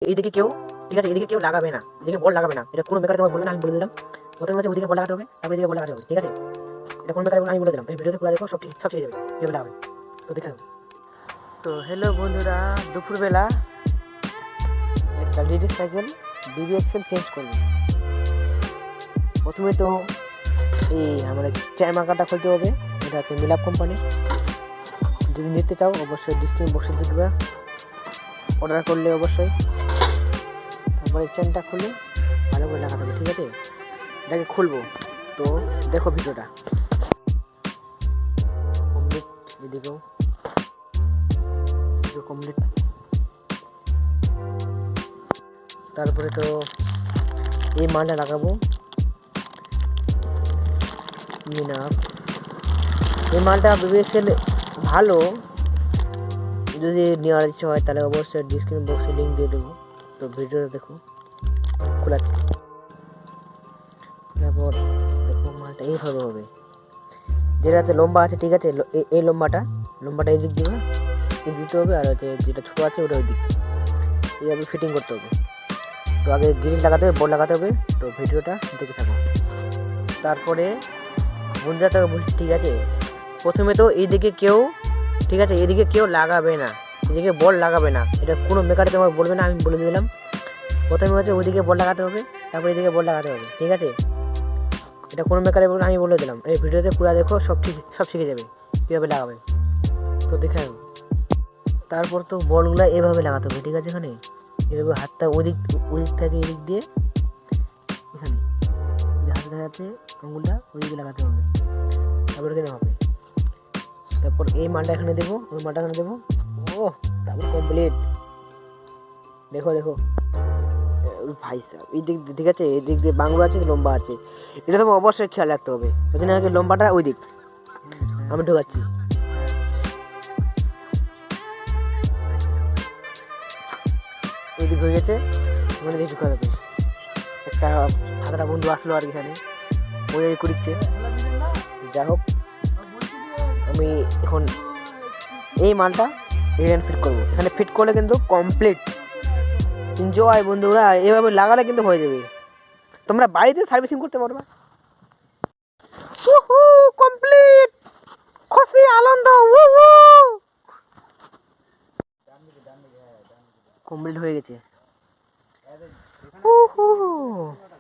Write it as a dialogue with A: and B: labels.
A: এইদিকে কেউ, ঠিক আছে, এদিকে কেউ লাগাবে না, এদিকে বল লাগাবে না, এটা কোনো মেকারে তোমার বলবে না, আমি বলে দিলাম। প্রথমে হচ্ছে ওইদিকে বল লাগাতে হবে, তারপরে এদিকে বল লাগাতে হবে, ঠিক আছে? এটা কোনো মেকারে আমি বলে দিলাম, এই ভিডিওতে পুরো দেখো, সব শিখে যাবে কীভাবে লাগাবে। তো দেখে নাও। তো হ্যালো বন্ধুরা, দুপুরবেলা একটা লেডিস সাইকেল BBXL চেঞ্জ করবে। প্রথমে তো এই আমাদের চায় মার্কাটা খুলতে হবে, এটা হচ্ছে মিলাপ কোম্পানির। যদি নিতে চাও অবশ্যই ডিসক্রিপশন বক্সে দিয়ে দেবে, অর্ডার করলে অবশ্যই। তারপরে চেনটা খুলে ভালো করে লাগাতে হবে, ঠিক আছে? এটাকে খুলবো, তো দেখো ভিডিওটা কমপ্লিট। এদিকেও কমপ্লিট। তারপরে তো এই মালটা লাগাবো, মিনাপ। এই মালটা BBXL ভালো, যদি নেওয়ার ইচ্ছে হয় তাহলে অবশ্যই ডিসক্রিপশন বক্সে লিঙ্ক দিয়ে দেবো। তো ভিডিওটা দেখো, খোলাচ্ছি। তারপর দেখো মালটা এইভাবে হবে, যেটাতে লম্বা আছে, ঠিক আছে, এই লম্বাটা এই দিক দিবে, এই দিতে হবে, আর হচ্ছে যেটা ছোটো আছে ওটা ওই দিক, এইভাবে ফিটিং করতে হবে। তো আগে গ্রিল লাগাতে হবে, বোর্ড লাগাতে হবে, তো ভিডিওটা দেখে থাকো। তারপরে বন্ধুরা বলছি, ঠিক আছে, প্রথমে তো এইদিকে কেউ, ঠিক আছে, এদিকে কেউ লাগাবে না, এদিকে বল লাগাবে না, এটা কোনো মেকারে তোমার বলবে না, আমি বলে দিলাম। প্রথমে হচ্ছে ওইদিকে বল লাগাতে হবে, তারপরে এদিকে বল লাগাতে হবে, ঠিক আছে? এটা কোনো মেকারে বলবে, আমি বলে দিলাম। এই ভিডিওতে পুরো দেখো, সব শিখে যাবে কীভাবে লাগাবে। তো দেখে নেব। তারপর তো বলগুলো এভাবে লাগাতে হবে, ঠিক আছে? এখানে এভাবে হাতটা ওদিক থেকে এদিক দিয়ে, এখানে হাতে দেখাচ্ছে আঙুলটা ওইদিকে লাগাতে হবে, তারপরে এখানে হবে। তারপর এই মালটা এখানে দেবো, ওই মালটা এখানে দেবো। ও তারপর কমপ্লিট। দেখো ভাই সাহেব, এই দিক, ঠিক আছে, এই দিক দিয়ে বাংলো আছে, লম্বা আছে, এটা তো অবশ্যই খেয়াল রাখতে হবে। ওই জন্য আগে লম্বাটা ওই দিক আমি ঢোকাচ্ছি। ওই দিক হয়ে গেছে, মানে দেখি ঢুকা যাবে। একটা ফাঁকড়া বন্ধু আসলো আর এখানে ওই করিচ্ছে। যাই হোক, আমি এখন এই মালটা এখানে ফিট করবো। এখানে ফিট করলে কিন্তু কমপ্লিট। এনজয় বন্ধুরা, এভাবে লাগালে কিন্তু হয়ে যাবে, তোমরা বাড়িতে সার্ভিসিং করতে পারবে। কমপ্লিট, খুশি আনন্দ, কমপ্লিট হয়ে গেছে।